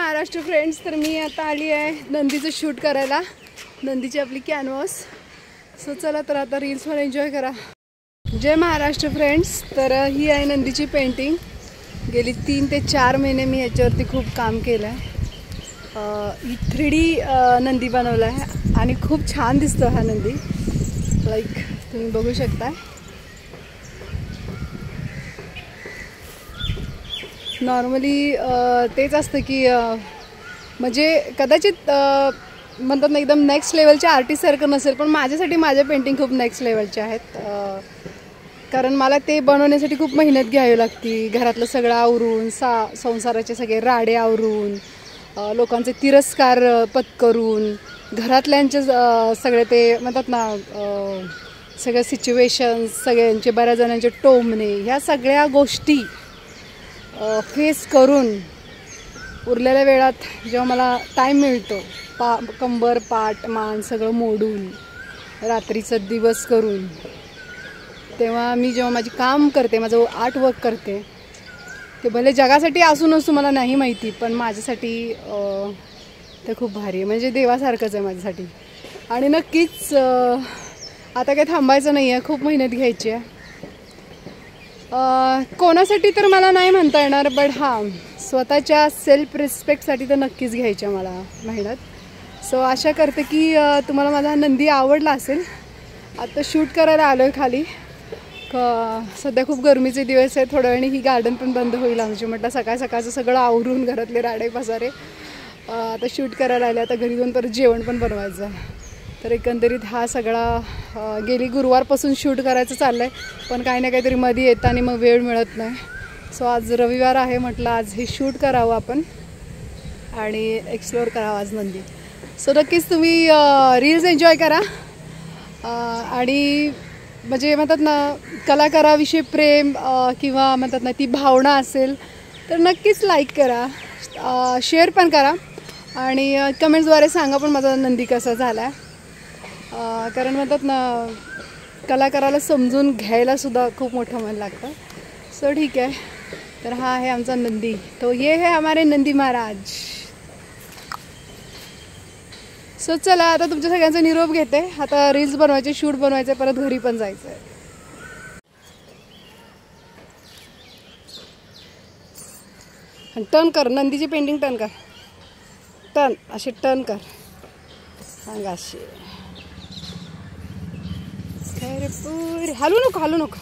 Maharashtra friends, तर मी आता आली आहे नंदीचं शूट करायला, नंदीची आपली कॅनव्हास. सो चला तर आता रील्सवर एन्जॉय करा. जय महाराष्ट्र फ्रेंड्स, तर ही आहे नंदीची पेंटिंग. गेली 3 ते 4 महिने मी याच्यावरती खूप काम केलं आहे. ही 3D नंदी बनवला आहे आणि खूप छान दिसतो हा नंदी. लाईक तुम्ही बघू शकता. नॉर्मली तेच असतं की म्हणजे कदाचित म्हणतात ना एकदम नेक्स्ट लेवलच्या आर्टिस्टसारखं नसेल, पण माझ्यासाठी माझ्या पेंटिंग खूप नेक्स्ट लेवलच्या आहेत. कारण मला ते बनवण्यासाठी खूप मेहनत घ्यावी लागते. घरातलं सगळं आवरून, संसाराचे सगळे राडे आवरून, लोकांचे तिरस्कार पत्करून, घरातल्यांचे सगळे ते म्हणतात ना सगळ्या सिच्युएशन्स, सगळ्यांचे बऱ्याच जणांचे टोमणे, ह्या सगळ्या गोष्टी फेस करून उरलेल्या वेळात जेव्हा मला टाईम मिळतो, कंबर पाठ मान सगळं मोडून रात्रीचं दिवस करून, तेव्हा मी जेव्हा माझी काम करते, माझं आर्ट वर्क करते, ते भले जगासाठी असू नसू मला नाही माहिती, पण माझ्यासाठी ते खूप भारी आहे. म्हणजे देवासारखंच आहे माझ्यासाठी. आणि नक्कीच आता काही थांबायचं नाही आहे, खूप मेहनत घ्यायची आहे. कोणासाठी तर मला नाही म्हणता येणार, बट हां स्वतःच्या सेल्फ रिस्पेक्टसाठी तर नक्कीच घ्यायची मला मेहनत. सो आशा करते की तुम्हाला माझा नंदी आवडला असेल. आता शूट करायला आलो आहे खाली. सध्या खूप गरमीचे दिवस आहे. थोड्या वेळाने ही गार्डन पण बंद होईल आमची. म्हटलं सकाळचं सगळं आवरून घरातले राडे पसारे आता शूट करायला आले. आता घरी जाऊन परत जेवण पण बनवायचं आहे. तर एकंदरीत हा सगळा गेली गुरुवारपासून शूट करायचं चाललं आहे, पण काही ना काहीतरी मध्ये येतं आणि मग वेळ मिळत नाही. सो आज रविवार आहे, म्हटलं आज हे शूट करावं आपण आणि एक्सप्लोअर करावं आज नंदी. सो नक्कीच तुम्ही रील्स एन्जॉय करा. आणि म्हणजे म्हणतात ना कलाकाराविषयी प्रेम किंवा म्हणतात ना ती भावना असेल तर नक्कीच लाईक करा, शेअर पण करा आणि कमेंट्सद्वारे सांगा पण माझा नंदी कसा झाला आहे. कारण म्हणतात ना कलाकाराला समजून घ्यायलासुद्धा खूप मोठं मन लागतं. सो ठीक आहे, तर हा आहे आमचा नंदी. तो ये है हमारे नंदी महाराज. सो चला आता तुमच्या सगळ्यांचा निरोप घेते. आता रील्स बनवायचे, शूट बनवायचे, परत घरी पण जायचं आहे. टर्न कर, नंदीची पेंटिंग टर्न कर, टर्न असे टर्न कर. सांगा असे पुरे हलू नको